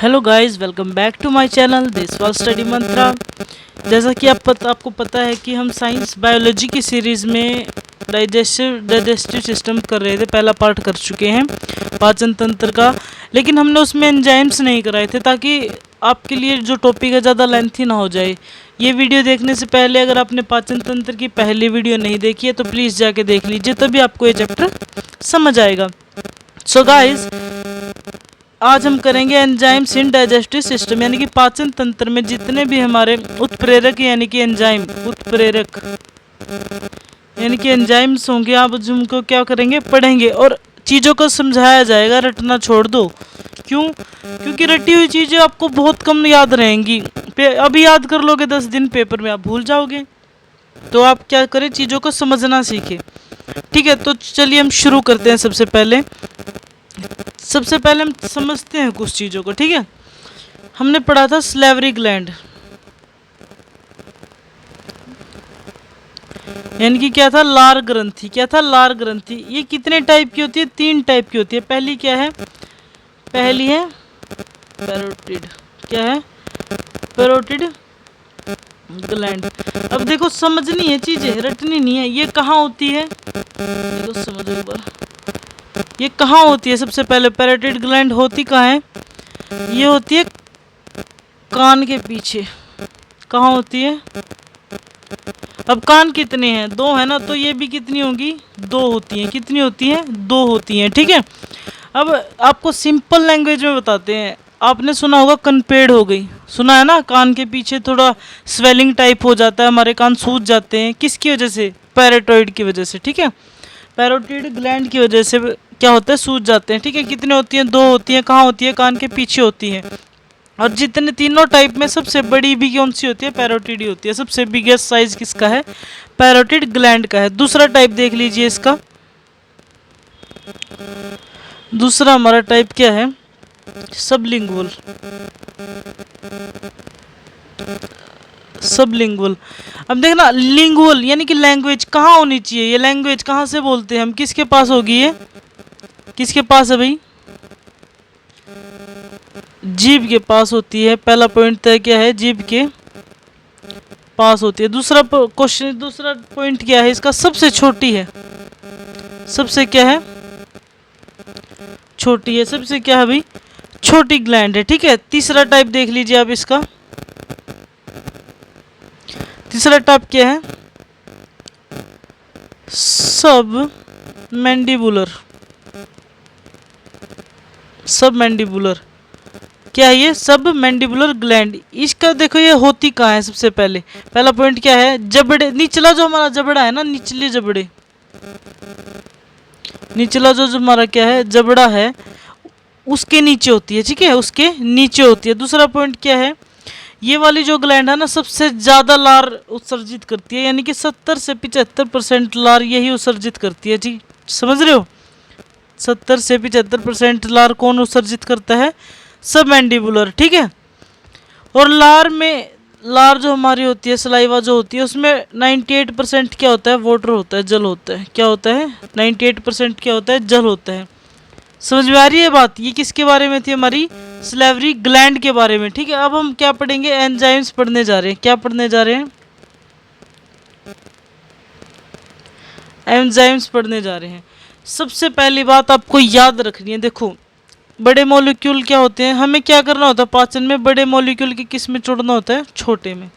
Hello guys, welcome back to my channel this was study Mantra. जैसा कि आपको पता है कि हम साइंस बायोलॉजी की सीरीज़ में डाइजेस्टिव सिस्टम कर रहे थे। पहला पार्ट कर चुके हैं पाचन तंत्र का, लेकिन हमने उसमें एंजाइम्स नहीं कराए थे ताकि आपके लिए जो टॉपिक है ज़्यादा लेंथी ना हो जाए। ये वीडियो देखने से पहले अगर आपने पाचन तंत्र की पहली वीडियो नहीं देखी है तो प्लीज़ जाके देख लीजिए, तभी आपको ये चैप्टर समझ आएगा। सो गाइस, आज हम करेंगे एंजाइम्स इन डाइजेस्टिव सिस्टम, यानी कि पाचन तंत्र में जितने भी हमारे उत्प्रेरक यानी कि एंजाइम उत्प्रेरक यानी कि एंजाइम्स होंगे, आप उनको क्या करेंगे, पढ़ेंगे और चीज़ों को समझाया जाएगा। रटना छोड़ दो। क्यों? क्योंकि रटी हुई चीज़ें आपको बहुत कम याद रहेंगी। अभी याद कर लोगे 10 दिन, पेपर में आप भूल जाओगे। तो आप क्या करें, चीज़ों को समझना सीखें। ठीक है, तो चलिए हम शुरू करते हैं। सबसे पहले हम समझते हैं कुछ चीज़ों को। ठीक है, हमने पढ़ा था सलेवरी ग्लैंड, यानी कि क्या था, लार ग्रंथि। क्या था, लार ग्रंथि। ये कितने टाइप की होती है? 3 टाइप की होती है। पहली क्या है? पहली है पैरोटिड। क्या है? Parotid gland. अब देखो, समझनी है चीजें, रटनी नहीं है। ये कहाँ होती है? देखो समझो एक बार, ये कहाँ होती है? सबसे पहले पैरोटिड ग्लैंड होती कहाँ है? ये होती है कान के पीछे। कहाँ होती है? अब कान कितने हैं? 2 है ना, तो ये भी कितनी होंगी? 2 होती हैं। कितनी होती हैं? 2 होती हैं। ठीक है, अब आपको सिंपल लैंग्वेज में बताते हैं। आपने सुना होगा कनपेड़ हो गई, सुना है ना? कान के पीछे थोड़ा स्वेलिंग टाइप हो जाता है, हमारे कान सूज जाते हैं। किसकी वजह से? पैराटॉइड की वजह से। ठीक है, पैरोटिड ग्लैंड की वजह से क्या होता है, सूज जाते हैं। ठीक है, कितने होती हैं? 2 होती हैं। कहाँ होती है? कान के पीछे होती है। और जितने तीनों टाइप में सबसे बड़ी भी कौन सी होती है? पैरोटिड ही होती है। सबसे बिगेस्ट साइज किसका है? पैरोटिड ग्लैंड का है। दूसरा टाइप देख लीजिए इसका। दूसरा हमारा टाइप क्या है? सबलिंगुअल। सबलिंगुअल। अब देखना, लिंगुअल यानी कि लैंग्वेज कहाँ होनी चाहिए? ये लैंग्वेज कहाँ से बोलते हैं हम? किसके पास होगी ये? किसके पास है भाई? जीभ के पास होती है। पहला पॉइंट तय क्या है? जीभ के पास होती है। दूसरा क्वेश्चन, दूसरा पॉइंट क्या है इसका? सबसे छोटी है। सबसे क्या है? छोटी है। सबसे क्या है भाई? छोटी ग्लैंड है। ठीक है, तीसरा टाइप देख लीजिए आप इसका। तीसरा टाइप क्या है? सब मैंडिबुलर। सब मैंडिबुलर। क्या है ये? सब मैंडिबुलर ग्लैंड। इसका देखो ये होती कहाँ है? सबसे पहले पहला पॉइंट क्या है? जबड़े। निचला जो हमारा जबड़ा है ना, निचले जबड़े, निचला जो हमारा क्या है, जबड़ा है, उसके नीचे होती है। ठीक है, उसके नीचे होती है। दूसरा पॉइंट क्या है? ये वाली जो ग्लैंड है ना, सबसे ज़्यादा लार उत्सर्जित करती है, यानी कि 70 से 75% लार यही उत्सर्जित करती है। जी समझ रहे हो? 70 से 75% लार कौन उत्सर्जित करता है? सब मैंडिबुलर। ठीक है, और लार में, लार जो हमारी होती है, सलाइवा जो होती है, उसमें 98% क्या होता है? वाटर होता है, जल होता है। क्या होता है? 98% क्या होता है? जल होता है। समझ में आ रही है बात? ये किसके बारे में थी? हमारी सलेवरी ग्लैंड के बारे में। ठीक है, अब हम क्या पढ़ेंगे? एंजाइम्स पढ़ने जा रहे हैं। क्या पढ़ने जा रहे हैं? एंजाइम्स पढ़ने जा रहे हैं। सबसे पहली बात आपको याद रखनी है, देखो, बड़े मॉलिक्यूल क्या होते हैं? हमें क्या करना होता है पाचन में? बड़े मॉलिक्यूल की किस में छोड़ना होता है? छोटे में।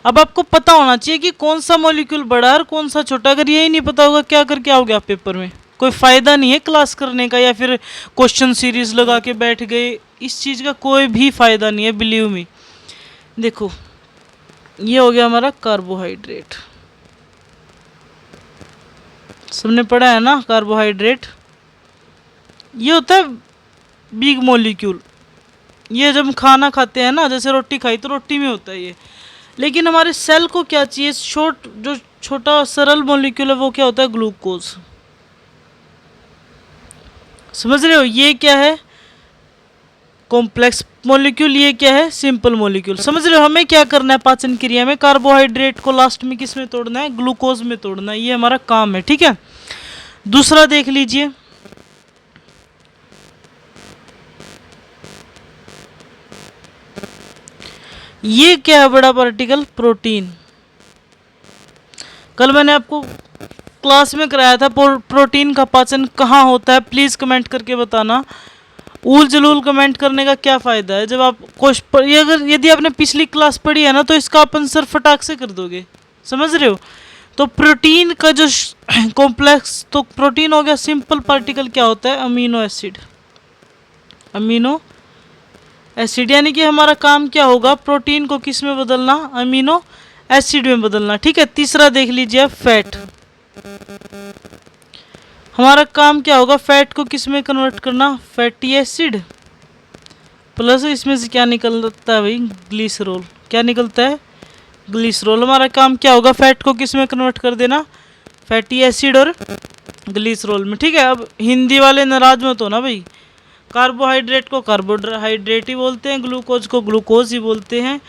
अब आपको पता होना चाहिए कि कौन सा मॉलिक्यूल बड़ा है और कौन सा छोटा। अगर यही नहीं पता होगा, क्या करके आओगे आप पेपर में? कोई फ़ायदा नहीं है क्लास करने का, या फिर क्वेश्चन सीरीज लगा के बैठ गए। इस चीज़ का कोई भी फ़ायदा नहीं है, बिलीव मी। देखो, ये हो गया हमारा कार्बोहाइड्रेट। सबने पढ़ा है ना कार्बोहाइड्रेट? ये होता है बिग मॉलिक्यूल। ये जब हम खाना खाते हैं ना, जैसे रोटी खाई तो रोटी में होता है ये। लेकिन हमारे सेल को क्या चाहिए? जो छोटा सरल मॉलिक्यूल है वो क्या होता है? ग्लूकोज। समझ रहे हो? ये क्या है? Complex molecule. ये क्या है? Simple molecule. समझ रहे हो? हमें क्या करना है पाचन क्रिया में? कार्बोहाइड्रेट को लास्ट में किस में तोड़ना है? ग्लूकोज में तोड़ना है। ये हमारा काम है। ठीक है, दूसरा देख लीजिए। ये क्या है बड़ा पार्टिकल? प्रोटीन। कल मैंने आपको क्लास में कराया था प्रोटीन का पाचन कहाँ होता है, प्लीज़ कमेंट करके बताना। ऊल जलूल कमेंट करने का क्या फ़ायदा है जब आप ये अगर यदि आपने पिछली क्लास पढ़ी है ना तो इसका आप आंसर फटाक से कर दोगे, समझ रहे हो। तो प्रोटीन का जो कॉम्प्लेक्स, तो प्रोटीन हो गया सिंपल पार्टिकल, क्या होता है? Amino acid. अमीनो एसिड, यानी कि हमारा काम क्या होगा? प्रोटीन को किस में बदलना? अमीनो एसिड में बदलना। ठीक है। तीसरा देख लीजिए फैट। हमारा काम क्या होगा? फैट को किस में कन्वर्ट करना? फैटी एसिड प्लस इसमें से क्या निकलता है भाई? ग्लिसरॉल। क्या निकलता है? ग्लिसरॉल। हमारा काम क्या होगा? फैट को किस में कन्वर्ट कर देना? फैटी एसिड और ग्लिसरॉल में। ठीक है। अब हिंदी वाले नाराज मत हो ना भाई। कार्बोहाइड्रेट को कार्बोहाइड्रेट ही बोलते हैं, ग्लूकोज को ग्लूकोज ही बोलते हैं,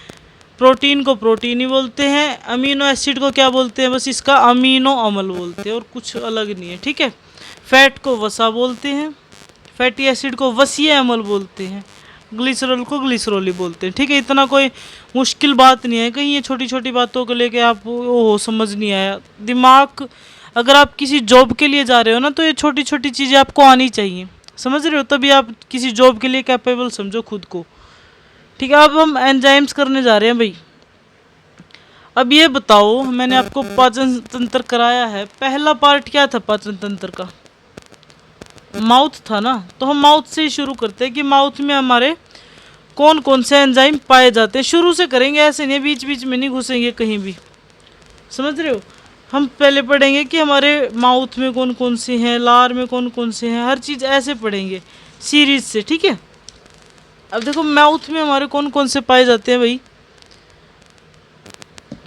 प्रोटीन को प्रोटीन ही बोलते हैं, अमीनो एसिड को क्या बोलते हैं? बस इसका अमीनो अम्ल बोलते हैं और कुछ अलग नहीं है। ठीक है। फैट को वसा बोलते हैं, फैटी एसिड को वसीय अम्ल बोलते हैं, ग्लिसरॉल को ग्लिसरॉल ही बोलते हैं। ठीक है। इतना कोई मुश्किल बात नहीं है। कहीं ये छोटी छोटी बातों को लेके आप वो समझ नहीं आया दिमाग। अगर आप किसी जॉब के लिए जा रहे हो ना तो ये छोटी छोटी चीज़ें आपको आनी चाहिए, समझ रहे हो, तभी आप किसी जॉब के लिए कैपेबल समझो खुद को। ठीक है। अब हम एंजाइम्स करने जा रहे हैं भाई। अब ये बताओ, मैंने आपको पाचन तंत्र कराया है, पहला पार्ट क्या था पाचन तंत्र का? माउथ था ना। तो हम माउथ से ही शुरू करते हैं कि माउथ में हमारे कौन कौन से एंजाइम पाए जाते हैं। शुरू से करेंगे, ऐसे नहीं बीच बीच में नहीं घुसेंगे कहीं भी, समझ रहे हो। हम पहले पढ़ेंगे कि हमारे माउथ में कौन कौन से हैं, लार में कौन कौन से हैं, हर चीज़ ऐसे पढ़ेंगे सीरीज से। ठीक है। अब देखो माउथ में हमारे कौन कौन से पाए जाते हैं भाई।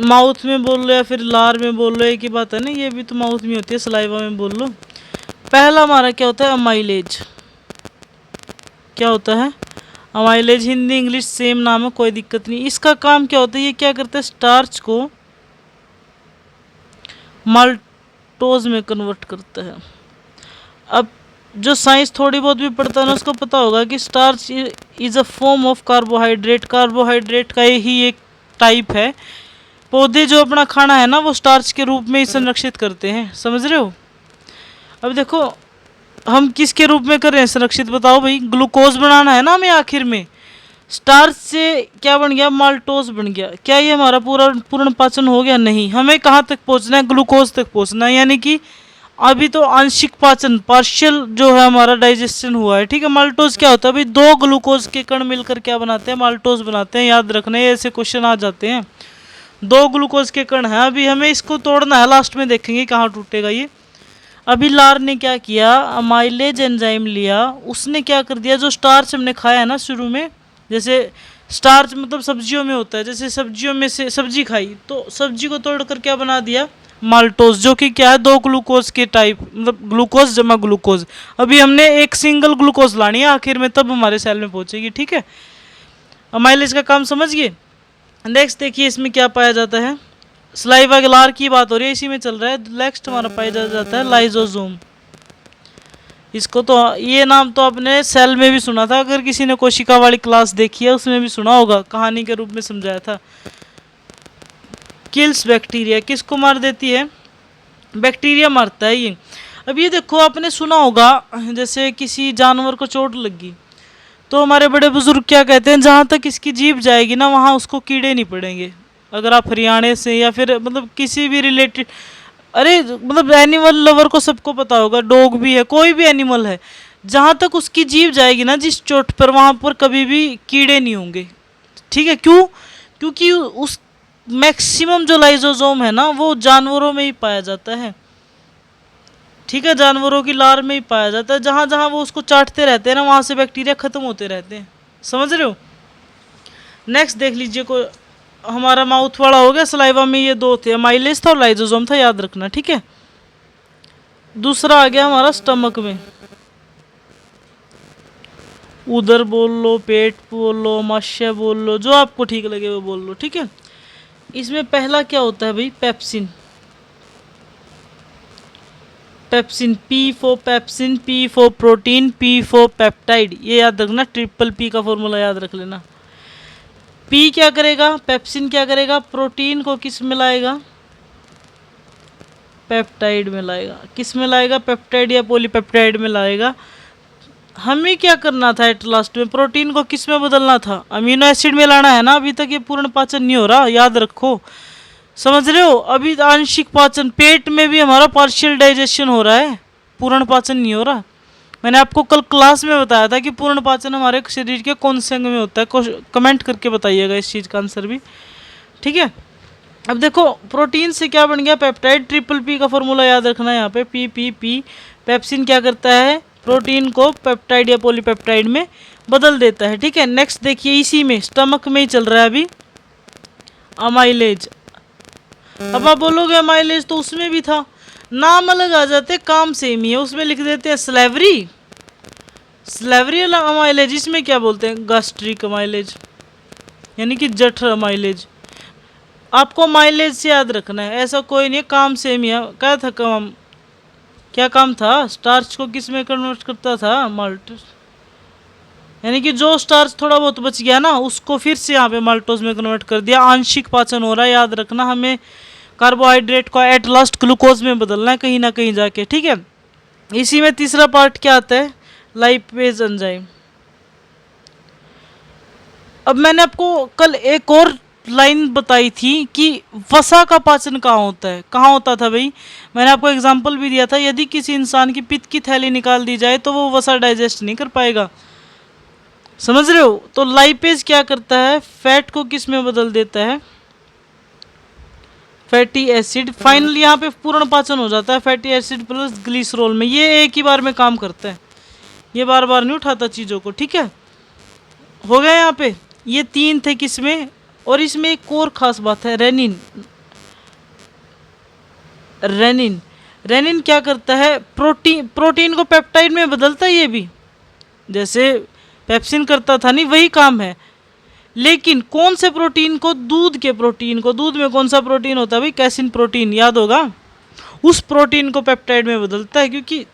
माउथ में बोल लो या फिर लार में बोल लो, एक ही बात है ना, ये भी तो माउथ में होती है, सलाइवा में बोल लो। पहला हमारा क्या होता है? अमाइलेज। क्या होता है? अमाइलेज। हिंदी इंग्लिश सेम नाम है, कोई दिक्कत नहीं। इसका काम क्या होता है? ये क्या करता है? स्टार्च को माल्टोज में कन्वर्ट करता है। अब जो साइंस थोड़ी बहुत भी पढ़ता है ना उसको पता होगा कि starch is a form of carbohydrate. Carbohydrate का ही एक टाइप है। पौधे जो अपना खाना है ना वो स्टार्च के रूप में ही संरक्षित करते हैं, समझ रहे हो। अब देखो हम किसके रूप में कर रहे हैं संरक्षित, बताओ भाई। ग्लूकोज बनाना है ना हमें आखिर में। स्टार्च से क्या बन गया? माल्टोज बन गया। क्या ये हमारा पूर्ण पाचन हो गया? नहीं। हमें कहाँ तक पहुँचना है? ग्लूकोज तक पहुँचना है, यानी कि अभी तो आंशिक पाचन, पार्शियल जो है हमारा डाइजेशन हुआ है। ठीक है। माल्टोज क्या होता है भाई? दो ग्लूकोज के कण मिलकर क्या बनाते हैं? माल्टोज बनाते हैं। याद रखना, ऐसे क्वेश्चन आ जाते हैं। दो ग्लूकोज के कण हैं, अभी हमें इसको तोड़ना है, लास्ट में देखेंगे कहाँ टूटेगा ये। अभी लार ने क्या किया? अमाइलेज एंजाइम लिया, उसने क्या कर दिया? जो स्टार्च हमने खाया है ना शुरू में, जैसे स्टार्च मतलब सब्जियों में होता है, जैसे सब्जियों में से सब्जी खाई तो सब्जी को तोड़कर क्या बना दिया? माल्टोज, जो कि क्या है? दो ग्लूकोज के टाइप, मतलब ग्लूकोज जमा ग्लूकोज। अभी हमने एक सिंगल ग्लूकोज लानी है आखिर में, तब हमारे सेल में पहुंचेगी। ठीक है। अमाइलेज का काम समझ गए। नेक्स्ट देखिए इसमें क्या पाया जाता है। स्लाइवा लार की बात हो रही है, इसी में चल रहा है। नेक्स्ट हमारा पाया जाता है लाइजोसोम। इसको तो ये नाम तो आपने सेल में भी सुना था, अगर किसी ने कोशिका वाली क्लास देखी है उसमें भी सुना होगा, कहानी के रूप में समझाया था। किल्स बैक्टीरिया, किसको मार देती है? बैक्टीरिया मारता है ये। अब ये देखो आपने सुना होगा, जैसे किसी जानवर को चोट लगी तो हमारे बड़े बुजुर्ग क्या कहते हैं? जहाँ तक इसकी जीभ जाएगी ना वहाँ उसको कीड़े नहीं पड़ेंगे। अगर आप हरियाणा से या फिर मतलब किसी भी रिलेटेड, अरे मतलब एनिमल लवर को सबको पता होगा, डॉग भी है, कोई भी एनिमल है, जहाँ तक उसकी जीभ जाएगी ना जिस चोट पर, वहाँ पर कभी भी कीड़े नहीं होंगे। ठीक है। क्यों? क्योंकि उस मैक्सिमम जो लाइजोसोम है ना वो जानवरों में ही पाया जाता है। ठीक है। जानवरों की लार में ही पाया जाता है। जहाँ जहाँ वो उसको चाटते रहते हैं ना वहाँ से बैक्टीरिया खत्म होते रहते हैं, समझ रहे हो। नेक्स्ट देख लीजिए, कोई हमारा माउथ वाला हो गया। सलाइवा में ये दो थे, अमाइलेज था और लाइजोसोम था, याद रखना। ठीक है। दूसरा आ गया हमारा स्टमक में। उदर बोल लो, पेट बोल लो, आमाशय बोल लो, जो आपको ठीक लगे वो बोल लो। ठीक है। इसमें पहला क्या होता है भाई? Pepsin. Pepsin, P for pepsin, P for protein, P for peptide, ये याद रखना। ट्रिपल पी का फॉर्मूला याद रख लेना। पी क्या करेगा, पेप्सिन क्या करेगा, प्रोटीन को किस में लाएगा, पेप्टाइड में लाएगा। किस में लाएगा, पेप्टाइड या पॉलीपेप्टाइड में लाएगा। हमें क्या करना था एट लास्ट में, प्रोटीन को किस में बदलना था, अमीनो एसिड में लाना है ना। अभी तक ये पूर्ण पाचन नहीं हो रहा, याद रखो, समझ रहे हो। अभी आंशिक पाचन, पेट में भी हमारा पार्शियल डाइजेशन हो रहा है, पूर्ण पाचन नहीं हो रहा। मैंने आपको कल क्लास में बताया था कि पूर्ण पाचन हमारे शरीर के कौन से अंग में होता है। कमेंट करके बताइएगा इस चीज़ का आंसर भी, ठीक है। अब देखो प्रोटीन से क्या बन गया, पेप्टाइड। ट्रिपल पी का फॉर्मूला याद रखना है यहाँ पे, पी पी पी। पेप्सिन क्या करता है, प्रोटीन को पेप्टाइड या पॉलीपेप्टाइड में बदल देता है, ठीक है। नेक्स्ट देखिए, इसी में स्टमक में ही चल रहा है अभी अमाइलेज। अब आप बोलोगे अमाइलेज तो उसमें भी था, नाम अलग आ जाते, काम सेम ही है। उसमें लिख देते हैं स्लेवरी, स्लेवरी अमाइलेज। इसमें क्या बोलते हैं, गैस्ट्रिक अमाइलेज, यानी कि जठर अमाइलेज। आपको माइलेज से याद रखना है, ऐसा कोई नहीं है, काम सेम ही है। क्या था काम, क्या काम था, स्टार्च को किस में कन्वर्ट करता था, माल्ट, यानी कि जो स्टार्च थोड़ा बहुत बच गया ना उसको फिर से यहाँ पे माल्टोज में कन्वर्ट कर दिया। आंशिक पाचन हो रहा है, याद रखना। हमें कार्बोहाइड्रेट को एट लास्ट ग्लूकोज में बदलना है कहीं ना कहीं जाके, ठीक है। इसी में तीसरा पार्ट क्या आता है, लाइपेज एंजाइम। अब मैंने आपको कल एक और लाइन बताई थी कि वसा का पाचन कहाँ होता है, कहाँ होता था भाई। मैंने आपको एग्जांपल भी दिया था, यदि किसी इंसान की पित्त की थैली निकाल दी जाए तो वो वसा डाइजेस्ट नहीं कर पाएगा, समझ रहे हो। तो लाइपेज क्या करता है, फैट को किस में बदल देता है, फैटी एसिड। फाइनली यहाँ पे पूर्ण पाचन हो जाता है फैटी एसिड प्लस ग्लिसरॉल में। ये एक ही बार में काम करता है, ये बार बार नहीं उठाता चीज़ों को, ठीक है। हो गया यहाँ पे, ये तीन थे किसमें। और इसमें एक और खास बात है, रेनिन। रेनिन, रेनिन क्या करता है, प्रोटीन को पेप्टाइड में बदलता है। ये भी जैसे पेप्सिन करता था, नहीं वही काम है। लेकिन कौन से प्रोटीन को, दूध के प्रोटीन को, दूध में कौन सा प्रोटीन होता है भाई, कैसिन प्रोटीन, याद होगा। उस प्रोटीन को पेप्टाइड में बदलता है, क्योंकि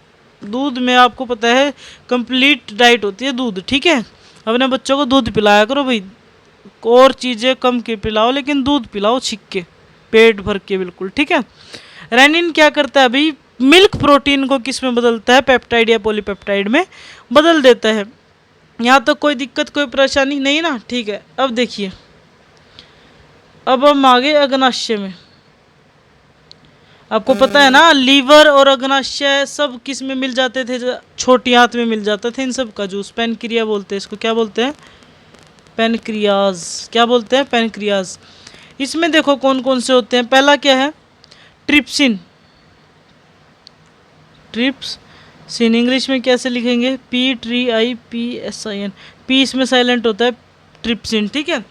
दूध में आपको पता है कंप्लीट डाइट होती है दूध, ठीक है। अपने बच्चों को दूध पिलाया करो भाई, और चीज़ें कम के पिलाओ, लेकिन दूध पिलाओ छिक के, पेट भर के बिल्कुल, ठीक है। रेनिन क्या करता है अभी, मिल्क प्रोटीन को किस में बदलता है, पेप्टाइड या पॉलीपेप्टाइड में बदल देता है। यहाँ तो कोई दिक्कत कोई परेशानी नहीं ना, ठीक है। अब देखिए, अब हम आगे अग्नाशय में। आपको पता है ना, लीवर और अग्नाशय सब किस में मिल जाते थे, छोटी आंत में मिल जाता था इन सब का जूस। पैनक्रिया बोलते हैं इसको, क्या बोलते हैं, पैनक्रियाज, क्या बोलते हैं, पैनक्रियाज। इसमें देखो कौन कौन से होते हैं। पहला क्या है, ट्रिप्सिन। ट्रिप्सिन इंग्लिश में कैसे लिखेंगे, PTRIPSIN, पी इसमें साइलेंट होता है, ट्रिप्सिन, ठीक है।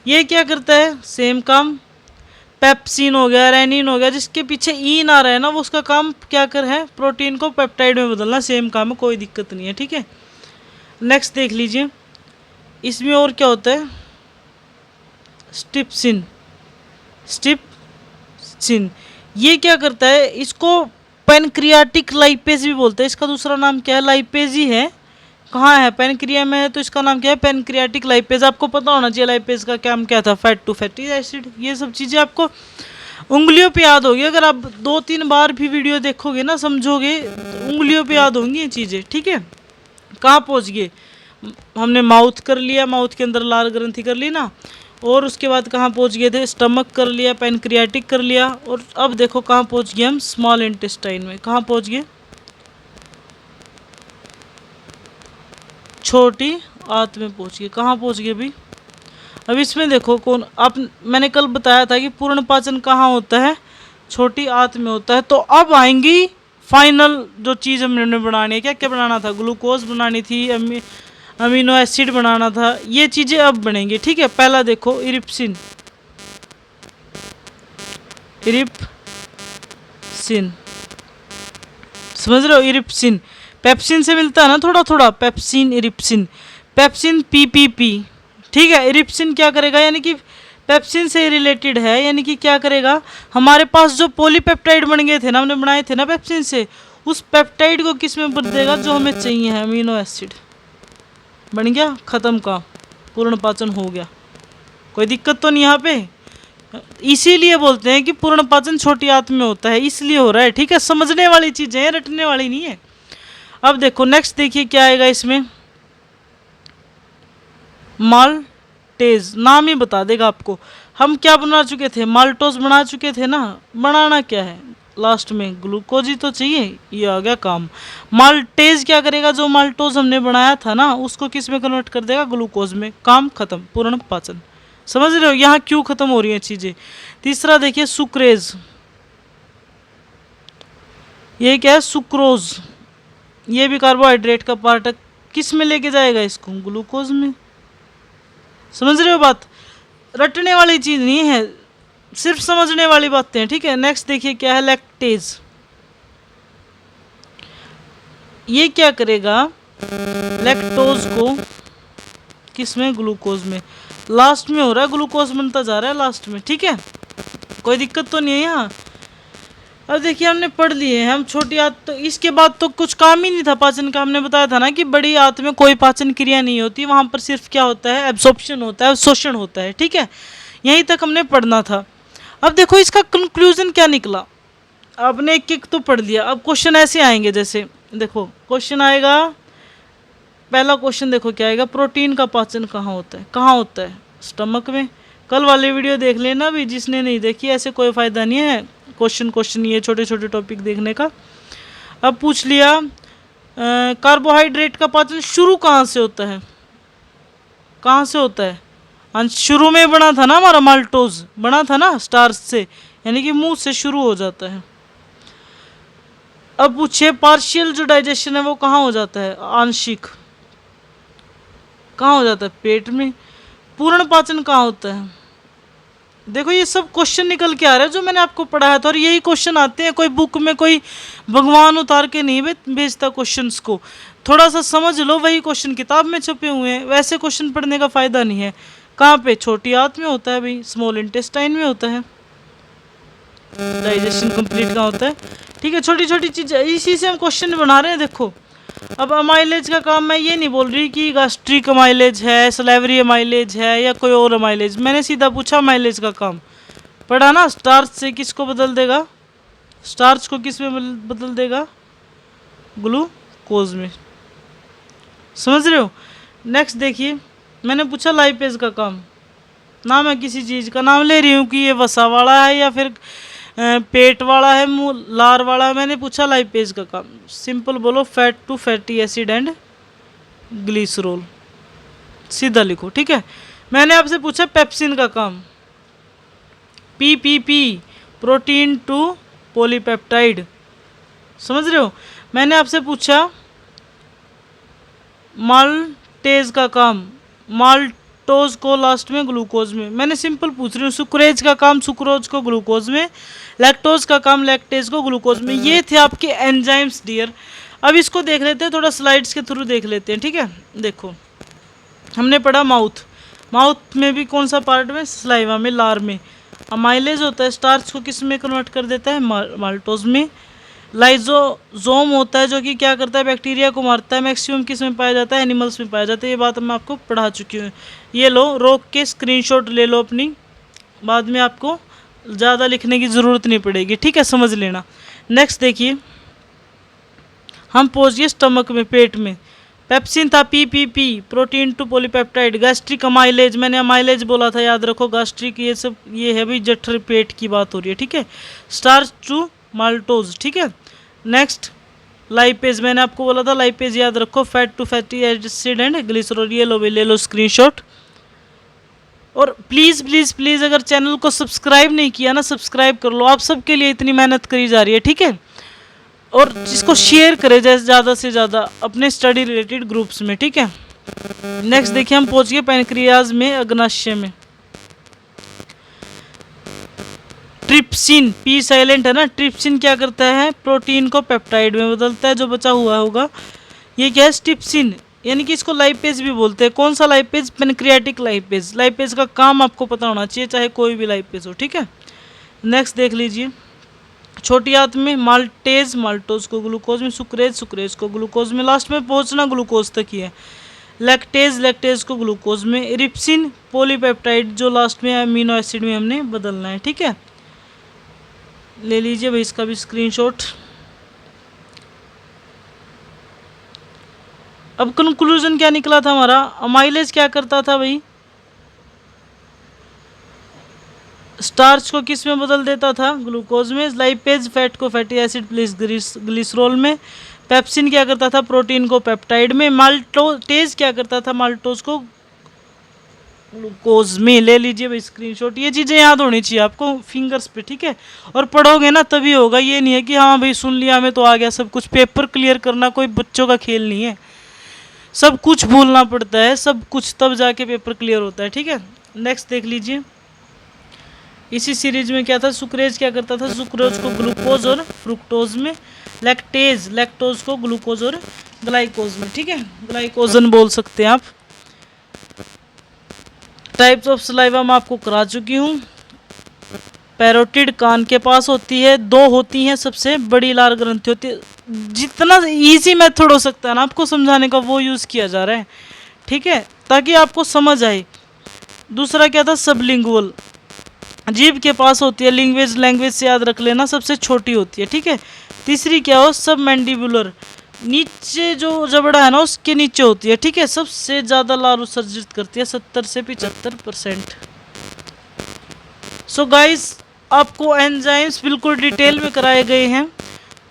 ये क्या करता है, सेम काम। पेप्सिन हो गया, रेनिन हो गया, जिसके पीछे ईन आ रहा है ना, वो उसका काम क्या कर है, प्रोटीन को पेप्टाइड में बदलना, सेम काम है, कोई दिक्कत नहीं है, ठीक है। नेक्स्ट देख लीजिए, इसमें और क्या होता है, स्ट्रिप्सिन। स्ट्रिप्सिन ये क्या करता है, इसको पैनक्रियाटिक लाइपेज भी बोलते हैं। इसका दूसरा नाम क्या है, लाइपेज ही है। कहाँ है, पैनक्रिया में है, तो इसका नाम क्या है, पैनक्रियाटिक लाइपेज। आपको पता होना चाहिए लाइपेज का काम क्या था, फैट टू फैटी एसिड। ये सब चीज़ें आपको उंगलियों पे याद होगी, अगर आप 2-3 बार भी वीडियो देखोगे ना, समझोगे, उंगलियों पे याद होंगी ये चीज़ें, ठीक है। कहाँ पहुँच गए, हमने माउथ कर लिया, माउथ के अंदर लाल ग्रंथि कर ली ना, और उसके बाद कहाँ पहुँच गए थे, स्टमक कर लिया, पैनक्रियाटिक कर लिया, और अब देखो कहाँ पहुँच गए हम, स्मॉल इंटेस्टाइन में। कहाँ पहुँच गए, छोटी आंत में पहुँच गए। कहाँ पहुँच गए भाई, अब इसमें देखो कौन, आप, मैंने कल बताया था कि पूर्ण पाचन कहाँ होता है, छोटी आंत में होता है। तो अब आएंगी फाइनल जो चीज़ हमने बनानी है, क्या क्या बनाना था, ग्लूकोज बनानी थी, अमीनो एसिड बनाना था, ये चीज़ें अब बनेंगी, ठीक है। पहला देखो, इरिप्सिन। इरिप्सिन समझ रहे हो, इरिप्सिन पेप्सिन से मिलता है ना थोड़ा थोड़ा, पेप्सिन इरिप्सिन। पेप्सिन PPP, ठीक है। इरिप्सिन क्या करेगा, यानी कि पेप्सिन से रिलेटेड है, यानी कि क्या करेगा, हमारे पास जो पॉलीपेप्टाइड बन गए थे ना, हमने बनाए थे ना पेप्सिन से, उस पेप्टाइड को किस में बदल देगा, जो हमें चाहिए है, अमीनो एसिड बन गया, ख़त्म का, पूर्ण पाचन हो गया, कोई दिक्कत तो नहीं यहाँ पे। इसीलिए बोलते हैं कि पूर्ण पाचन छोटी आंत में होता है, इसलिए हो रहा है, ठीक है। समझने वाली चीजें हैं, रटने वाली नहीं है। अब देखो नेक्स्ट देखिए क्या आएगा इसमें, माल्टेज, नाम ही बता देगा आपको। हम क्या बना चुके थे, माल्टोज बना चुके थे ना। बनाना क्या है, लास्ट में ग्लूकोज ही तो चाहिए, ये आ गया काम। माल्टेज क्या करेगा, जो माल्टोज हमने बनाया था ना उसको किस में कन्वर्ट कर देगा, ग्लूकोज में। काम खत्म, पूर्ण पाचन। समझ रहे हो यहाँ क्यों खत्म हो रही है चीजें। तीसरा देखिए सुक्रेज, ये क्या है, सुक्रोज, ये भी कार्बोहाइड्रेट का पार्ट है। किस में लेके जाएगा इसको, ग्लूकोज में। समझ रहे हो बात, रटने वाली चीज नहीं है, सिर्फ समझने वाली बातें हैं, ठीक है। नेक्स्ट देखिए क्या है, लैक्टेज, ये क्या करेगा, लैक्टोज को किस में, ग्लूकोज में। लास्ट में हो रहा है, ग्लूकोज बनता जा रहा है लास्ट में, ठीक है। कोई दिक्कत तो नहीं है यहाँ। अब देखिए हमने पढ़ लिए हैं हम छोटी आंत, तो इसके बाद तो कुछ काम ही नहीं था पाचन का। हमने बताया था ना कि बड़ी आंत में कोई पाचन क्रिया नहीं होती, वहाँ पर सिर्फ क्या होता है, एब्सॉर्प्शन होता है, शोषण होता है, ठीक है। यहीं तक हमने पढ़ना था। अब देखो इसका कंक्लूजन क्या निकला, आपने एक एक तो पढ़ लिया। अब क्वेश्चन ऐसे आएंगे, जैसे देखो क्वेश्चन आएगा, पहला क्वेश्चन देखो क्या आएगा, प्रोटीन का पाचन कहाँ होता है, कहाँ होता है, स्टमक में। कल वाली वीडियो देख लेना भी, जिसने नहीं देखी, ऐसे कोई फ़ायदा नहीं है क्वेश्चन ये छोटे छोटे टॉपिक देखने का। अब पूछ लिया कार्बोहाइड्रेट का पाचन शुरू कहाँ से होता है, कहाँ से होता है, शुरू में बना था ना हमारा, माल्टोज बना था ना स्टार्च से, यानी कि मुंह से शुरू हो जाता है। अब पूछिए पार्शियल जो डाइजेशन है वो कहाँ हो जाता है, आंशिक कहाँ हो जाता है, पेट में। पूर्ण पाचन कहाँ होता है। देखो ये सब क्वेश्चन निकल के आ रहे हैं जो मैंने आपको पढ़ाया था, और यही क्वेश्चन आते हैं, कोई बुक में कोई भगवान उतार के नहीं भेजता क्वेश्चंस को। थोड़ा सा समझ लो, वही क्वेश्चन किताब में छपे हुए हैं, वैसे क्वेश्चन पढ़ने का फ़ायदा नहीं है। कहाँ पे, छोटी आंत में होता है भाई, स्मॉल इंटेस्टाइन में होता है। डाइजेशन कंप्लीट कहाँ होता है, ठीक है। छोटी छोटी चीज़ें, इसी से हम क्वेश्चन बना रहे हैं। देखो अब अमाइलेज का काम, मैं ये नहीं बोल रही कि गास्ट्रिक अमाइलेज है, सलेवरी अमाइलेज है, या कोई और अमाइलेज। मैंने सीधा पूछा अमाइलेज का काम पढ़ा ना, स्टार्च से किसको बदल देगा, स्टार्च को किस में बदल देगा, ग्लूकोज में। समझ रहे हो। नेक्स्ट देखिए मैंने पूछा लाइपेज का काम, ना मैं किसी चीज़ का नाम ले रही हूँ कि ये वसा वाला है या फिर पेट वाला है, मुँह लार वाला है। मैंने पूछा लाइपेज का काम, सिंपल बोलो, fat to fatty acid and glycerol, सीधा लिखो, ठीक है। मैंने आपसे पूछा पेप्सिन का काम, पीपीपी, प्रोटीन टू पॉलीपेप्टाइड। समझ रहे हो। मैंने आपसे पूछा माल्टेज का काम, माल्टोज को लास्ट में ग्लूकोज में। मैंने सिंपल पूछ रही हूँ। सुक्रेज का काम, सुक्रोज को ग्लूकोज में। लैक्टोज का काम, लैक्टेज को ग्लूकोज में। ये थे आपके एंजाइम्स डियर। अब इसको देख लेते हैं, थोड़ा स्लाइड्स के थ्रू देख लेते हैं, ठीक है। देखो हमने पढ़ा माउथ, माउथ में भी कौन सा पार्ट में, सलाइवा में, लार में। अमाइलेज होता है, स्टार्च को किस में कन्वर्ट कर देता है, माल्टोज में। लाइजोजोम होता है जो कि क्या करता है, बैक्टीरिया को मारता है। मैक्सिमम किस में पाया जाता है, एनिमल्स में पाया जाता है। ये बात मैं आपको पढ़ा चुकी हूँ। ये लो, रोक के स्क्रीनशॉट ले लो अपनी, बाद में आपको ज़्यादा लिखने की ज़रूरत नहीं पड़ेगी, ठीक है, समझ लेना। नेक्स्ट देखिए हम पहुँच गए स्टमक में, पेट में। पेप्सिन था, PPP, protein to polypeptide. Gastric amylase, मैंने अमाइलेज बोला था, याद रखो। गैस्ट्रिक ये सब ये है भाई, जठर पेट की बात हो रही है, ठीक है। स्टार्च टू माल्टोज, ठीक है। नेक्स्ट लाइपेज, मैंने आपको बोला था लाइपेज याद रखो, fat to fatty acid and glycerol. ये लो भाई, ले लो स्क्रीनशॉट। और प्लीज़ प्लीज़ प्लीज़ अगर चैनल को सब्सक्राइब नहीं किया ना, सब्सक्राइब कर लो। आप सबके लिए इतनी मेहनत करी जा रही है, ठीक है। और इसको शेयर करें जैसे ज़्यादा से ज़्यादा अपने स्टडी रिलेटेड ग्रुप्स में, ठीक है। नेक्स्ट देखिए हम पहुंच गए पैनक्रियाज में, अग्नाशय में। ट्रिप्सिन, पी साइलेंट है ना। ट्रिप्सिन क्या करता है, प्रोटीन को पेप्टाइड में बदलता है, जो बचा हुआ होगा। ये क्या है, ट्रिप्सिन, यानी कि इसको लाइपेज भी बोलते हैं। कौन सा लाइपेज, पैनक्रियाटिक लाइपेज। लाइपेज का काम आपको पता होना चाहिए, चाहे कोई भी लाइपेज हो, ठीक है। नेक्स्ट देख लीजिए छोटी आंत में माल्टेज, माल्टोज को ग्लूकोज में। सुक्रेज, सुक्रेज को ग्लूकोज में। लास्ट में पहुंचना ग्लूकोज तक ही है। लैक्टेज, लैक्टेज को ग्लूकोज में, इरिप्सिन पॉलीपेप्टाइड जो लास्ट में अमीनो एसिड में हमने बदलना है, ठीक है। ले लीजिए भाई इसका भी स्क्रीनशॉट। अब कंक्लूजन क्या निकला था हमारा, अमाइलेज क्या करता था भाई, स्टार्च को किस में बदल देता था, ग्लूकोज में। लाइपेज फैट को फैटी एसिड प्लस ग्लिसरॉल में। पेप्सिन क्या करता था, प्रोटीन को पेप्टाइड में। माल्टोटेज क्या करता था, माल्टोज को ग्लूकोज में। ले लीजिए भाई स्क्रीनशॉट, ये चीज़ें याद होनी चाहिए आपको फिंगर्स पे, ठीक है। और पढ़ोगे ना तभी होगा, ये नहीं है कि हाँ भाई सुन लिया हमें तो आ गया सब कुछ। पेपर क्लियर करना कोई बच्चों का खेल नहीं है, सब कुछ भूलना पड़ता है, सब कुछ तब जाके पेपर क्लियर होता है, ठीक है। नेक्स्ट देख लीजिए, इसी सीरीज में क्या था, सुक्रेज क्या करता था, सुक्रोज को ग्लूकोज और फ्रुक्टोज में। लैक्टेज लैक्टोज को ग्लूकोज और ग्लाइकोज में, ठीक है, ग्लाइकोजन बोल सकते हैं आप। टाइप्स ऑफ सलाइवा मैं आपको करा चुकी हूँ। पैरोटिड कान के पास होती है, 2 होती हैं, सबसे बड़ी लार ग्रंथि होती है। जितना इजी मेथड हो सकता है ना आपको समझाने का वो यूज़ किया जा रहा है, ठीक है, ताकि आपको समझ आए। दूसरा क्या था, सबलिंगुअल, जीभ के पास होती है। लैंग्वेज, लैंग्वेज से याद रख लेना, सबसे छोटी होती है, ठीक है। तीसरी क्या हो, सब मैंडिबुलर, नीचे जो जबड़ा है ना उसके नीचे होती है, ठीक है। सबसे ज़्यादा लार उत्सर्जित करती है, 70 से 75%। सो गाइस, आपको एंजाइम्स बिल्कुल डिटेल में कराए गए हैं,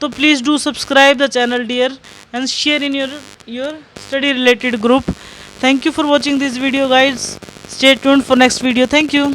तो please do subscribe the channel dear and share in your study related group. Thank you for watching this video guys, stay tuned for next video, thank you.